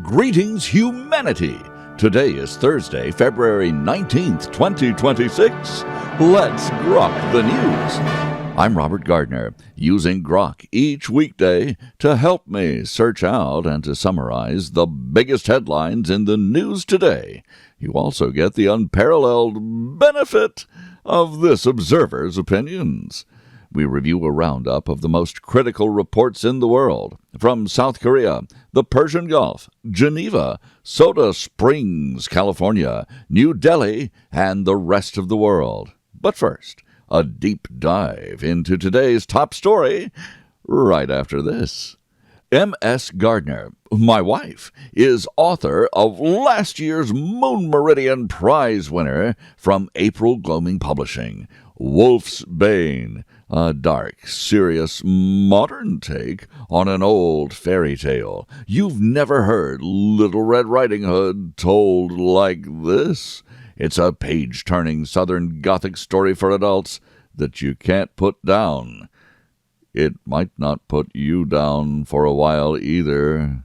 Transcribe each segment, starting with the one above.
Greetings, humanity! Today is Thursday, February 19th, 2026. Let's grok the news. I'm Robert Gardner, using Grok each weekday to help me search out and to summarize the biggest headlines in the news today. You also get the unparalleled benefit of this observer's opinions. We review a roundup of the most critical reports in the world, from South Korea, the Persian Gulf, Geneva, Soda Springs, California, New Delhi, and the rest of the world. But first, a deep dive into today's top story right after this. M.S. Gardner, my wife, is author of last year's Moon Meridian Prize winner from April Gloaming Publishing, Wolf's Bane, a dark, serious, modern take on an old fairy tale. You've never heard Little Red Riding Hood told like this. It's a page-turning Southern Gothic story for adults that you can't put down. It might not put you down for a while either.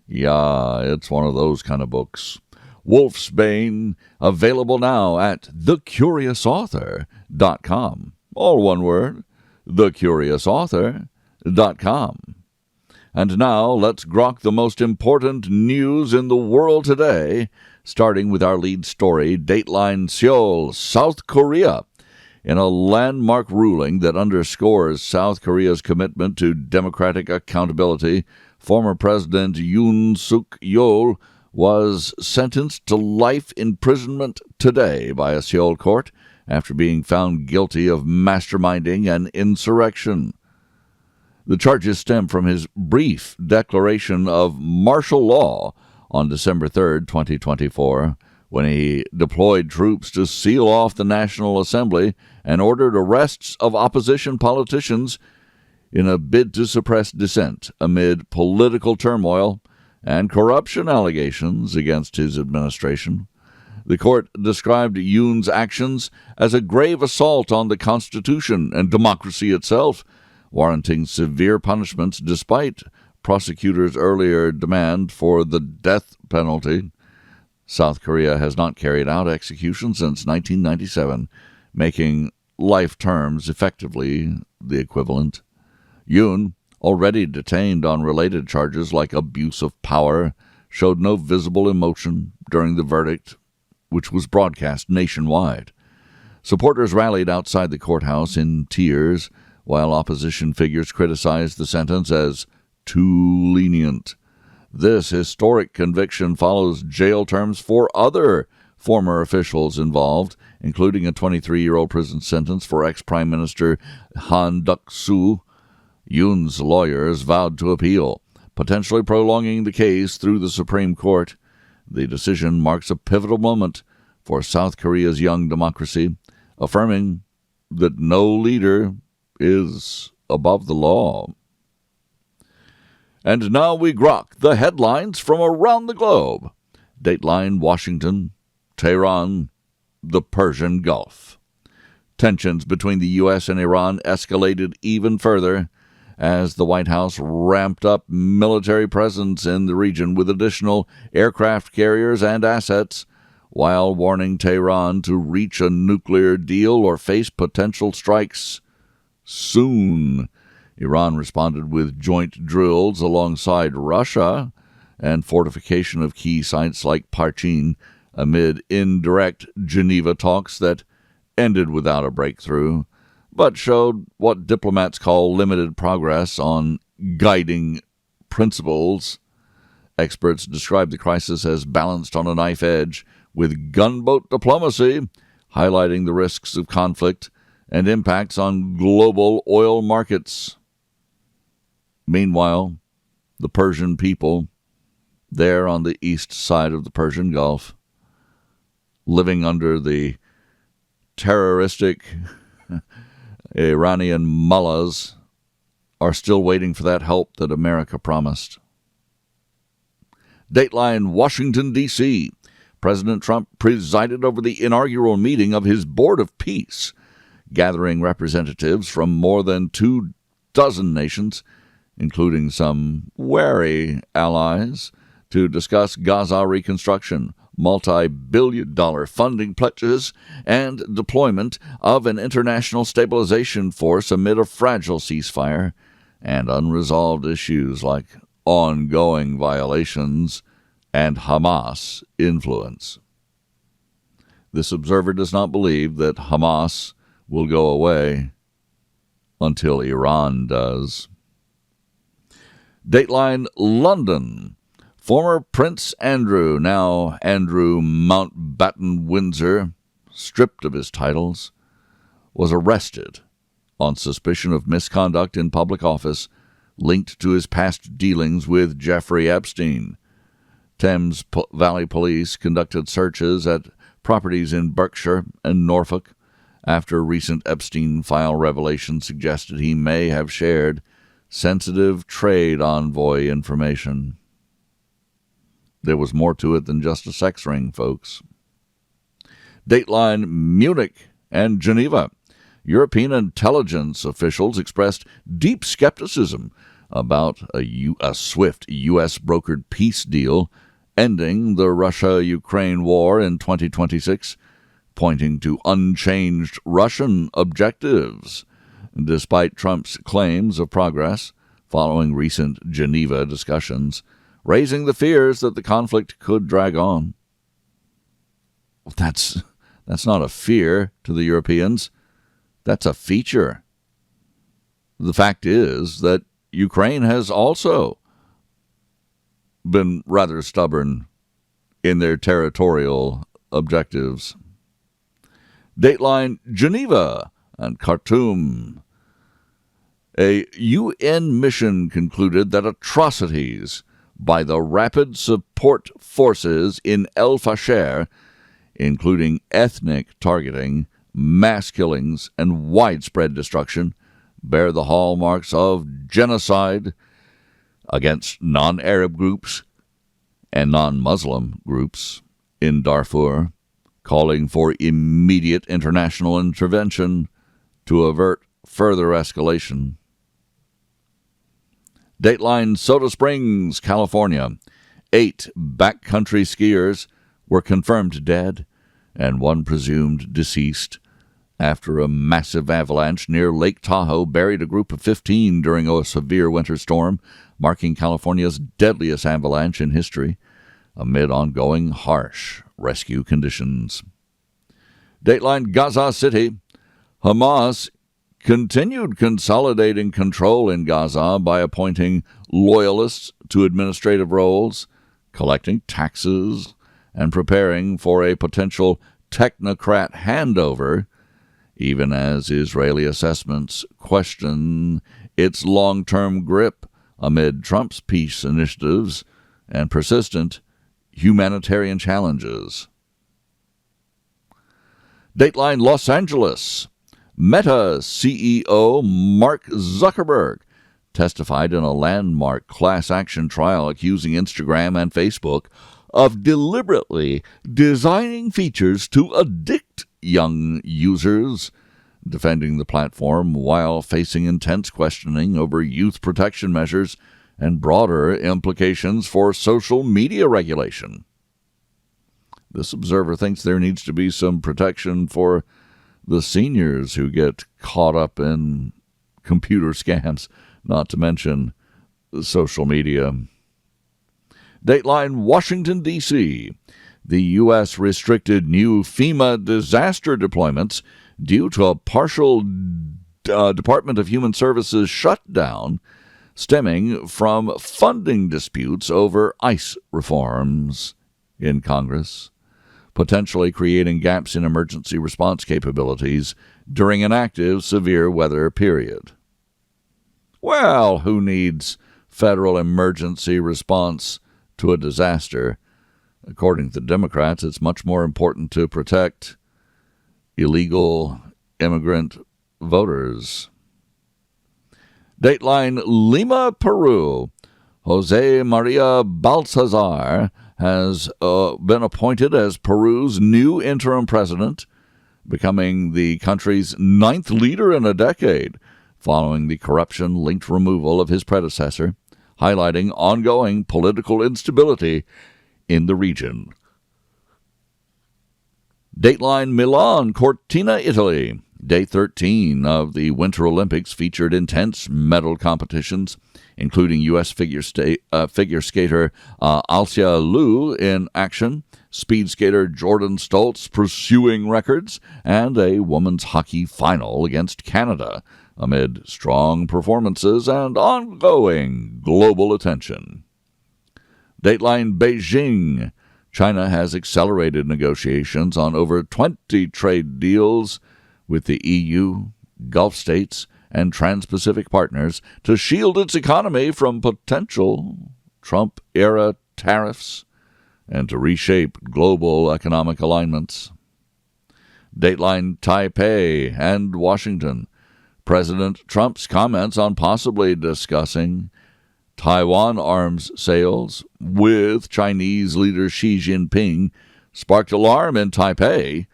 Yeah, it's one of those kind of books. Wolf's Bane, available now at thecuriousauthor.com. All one word, thecuriousauthor.com. And now let's grok the most important news in the world today, starting with our lead story, Dateline Seoul, South Korea. In a landmark ruling that underscores South Korea's commitment to democratic accountability, former President Yoon Suk Yeol was sentenced to life imprisonment today by a Seoul court after being found guilty of masterminding an insurrection. The charges stem from his brief declaration of martial law on December 3, 2024, when he deployed troops to seal off the National Assembly and ordered arrests of opposition politicians in a bid to suppress dissent amid political turmoil and corruption allegations against his administration. The court described Yoon's actions as a grave assault on the Constitution and democracy itself, warranting severe punishments despite prosecutors' earlier demand for the death penalty. South Korea has not carried out execution since 1997, making life terms effectively the equivalent. Yoon, already detained on related charges like abuse of power, showed no visible emotion during the verdict, which was broadcast nationwide. Supporters rallied outside the courthouse in tears, while opposition figures criticized the sentence as too lenient. This historic conviction follows jail terms for other former officials involved, including a 23-year-old prison sentence for ex-Prime Minister Han Duck-soo. Yoon's lawyers vowed to appeal, potentially prolonging the case through the Supreme Court. The decision marks a pivotal moment for South Korea's young democracy, affirming that no leader is above the law. And now we grok the headlines from around the globe. Dateline Washington, Tehran, the Persian Gulf. Tensions between the U.S. and Iran escalated even further as the White House ramped up military presence in the region with additional aircraft carriers and assets, while warning Tehran to reach a nuclear deal or face potential strikes soon. Iran responded with joint drills alongside Russia and fortification of key sites like Parchin amid indirect Geneva talks that ended without a breakthrough, but showed what diplomats call limited progress on guiding principles. Experts describe the crisis as balanced on a knife edge, with gunboat diplomacy highlighting the risks of conflict and impacts on global oil markets. Meanwhile, the Persian people, there on the east side of the Persian Gulf, living under the terroristic Iranian mullahs, are still waiting for that help that America promised. Dateline Washington, D.C. President Trump presided over the inaugural meeting of his Board of Peace, gathering representatives from more than 24 nations, including some wary allies, to discuss Gaza reconstruction, multi-billion-dollar funding pledges, and deployment of an international stabilization force amid a fragile ceasefire and unresolved issues like ongoing violations and Hamas influence. This observer does not believe that Hamas will go away until Iran does. Dateline London. Former Prince Andrew, now Andrew Mountbatten Windsor, stripped of his titles, was arrested on suspicion of misconduct in public office linked to his past dealings with Jeffrey Epstein. Thames Valley Police conducted searches at properties in Berkshire and Norfolk after recent Epstein file revelations suggested he may have shared sensitive trade envoy information. There was more to it than just a sex ring, folks. Dateline Munich and Geneva. European intelligence officials expressed deep skepticism about a swift U.S.-brokered peace deal ending the Russia-Ukraine war in 2026, pointing to unchanged Russian objectives, despite Trump's claims of progress following recent Geneva discussions, raising the fears that the conflict could drag on. That's not a fear to the Europeans. That's a feature. The fact is that Ukraine has also been rather stubborn in their territorial objectives. Dateline Geneva and Khartoum. A UN mission concluded that atrocities by the Rapid Support Forces in El Fasher, including ethnic targeting, mass killings, and widespread destruction, bear the hallmarks of genocide against non-Arab groups and non-Muslim groups in Darfur, calling for immediate international intervention to avert further escalation. Dateline Soda Springs, California. 8 backcountry skiers were confirmed dead and 1 presumed deceased after a massive avalanche near Lake Tahoe buried a group of 15 during a severe winter storm, marking California's deadliest avalanche in history amid ongoing harsh rescue conditions. Dateline Gaza City. Hamas continued consolidating control in Gaza by appointing loyalists to administrative roles, collecting taxes, and preparing for a potential technocrat handover, even as Israeli assessments question its long-term grip amid Trump's peace initiatives and persistent humanitarian challenges. Dateline Los Angeles. Meta CEO Mark Zuckerberg testified in a landmark class action trial accusing Instagram and Facebook of deliberately designing features to addict young users, defending the platform while facing intense questioning over youth protection measures and broader implications for social media regulation. This observer thinks there needs to be some protection for the seniors who get caught up in computer scams, not to mention social media. Dateline Washington, D.C. The U.S. restricted new FEMA disaster deployments due to a partial Department of Human Services shutdown stemming from funding disputes over ICE reforms in Congress, potentially creating gaps in emergency response capabilities during an active severe weather period. Well, who needs federal emergency response to a disaster? According to the Democrats, it's much more important to protect illegal immigrant voters. Dateline Lima, Peru. Jose Maria Baltazar has been appointed as Peru's new interim president, becoming the country's 9th leader in a decade, following the corruption-linked removal of his predecessor, highlighting ongoing political instability in the region. Dateline Milan Cortina, Italy. Day 13 of the Winter Olympics featured intense medal competitions, including U.S. figure skater Alcia Liu in action, speed skater Jordan Stoltz pursuing records, and a women's hockey final against Canada amid strong performances and ongoing global attention. Dateline Beijing. China has accelerated negotiations on over 20 trade deals with the EU, Gulf states, and Trans-Pacific partners to shield its economy from potential Trump-era tariffs and to reshape global economic alignments. Dateline Taipei and Washington. President Trump's comments on possibly discussing Taiwan arms sales with Chinese leader Xi Jinping sparked alarm in Taipei,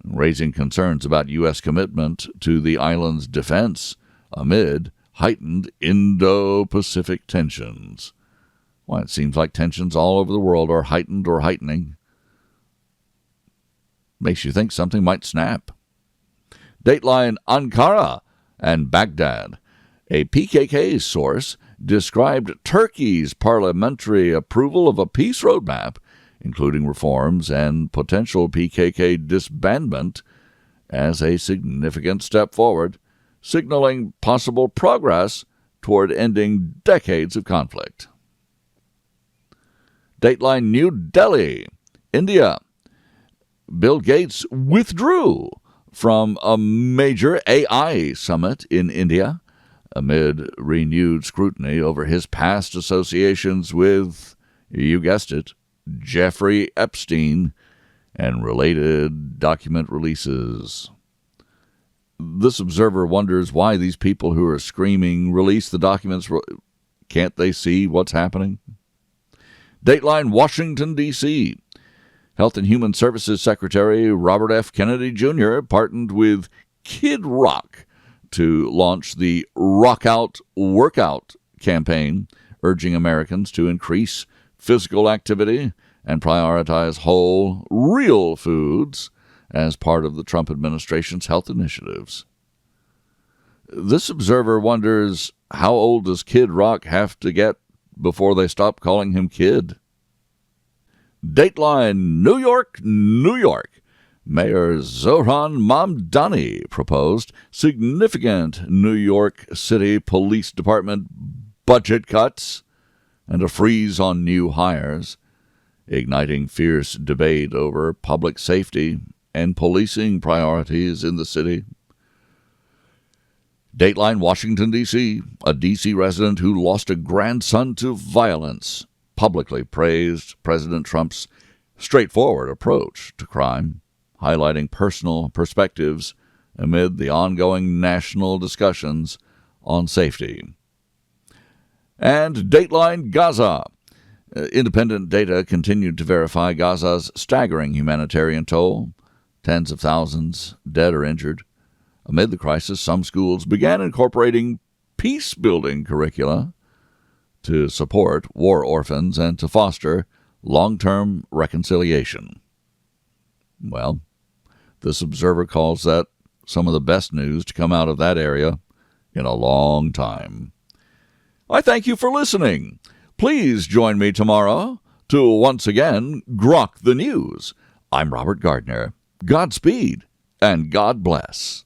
raising concerns about U.S. commitment to the island's defense amid heightened Indo-Pacific tensions. Well, it seems like tensions all over the world are heightened or heightening. Makes you think something might snap. Dateline Ankara and Baghdad. A PKK source described Turkey's parliamentary approval of a peace roadmap, including reforms and potential PKK disbandment, as a significant step forward, signaling possible progress toward ending decades of conflict. Dateline New Delhi, India. Bill Gates withdrew from a major AI summit in India amid renewed scrutiny over his past associations with, you guessed it, Jeffrey Epstein and related document releases. This observer wonders why these people who are screaming, "Release the documents," can't they see what's happening? Dateline Washington, D.C. Health and Human Services Secretary Robert F. Kennedy Jr. partnered with Kid Rock to launch the Rock Out Workout campaign, urging Americans to increase physical activity and prioritize whole, real foods as part of the Trump administration's health initiatives. This observer wonders, how old does Kid Rock have to get before they stop calling him Kid? Dateline New York, New York. Mayor Zohran Mamdani proposed significant New York City Police Department budget cuts and a freeze on new hires, igniting fierce debate over public safety and policing priorities in the city. Dateline Washington, D.C. A D.C. resident who lost a grandson to violence publicly praised President Trump's straightforward approach to crime, highlighting personal perspectives amid the ongoing national discussions on safety. And Dateline Gaza. Independent data continued to verify Gaza's staggering humanitarian toll, tens of thousands dead or injured. Amid the crisis, some schools began incorporating peace-building curricula to support war orphans and to foster long-term reconciliation. Well, this observer calls that some of the best news to come out of that area in a long time. I thank you for listening. Please join me tomorrow to once again grok the news. I'm Robert Gardner. Godspeed and God bless.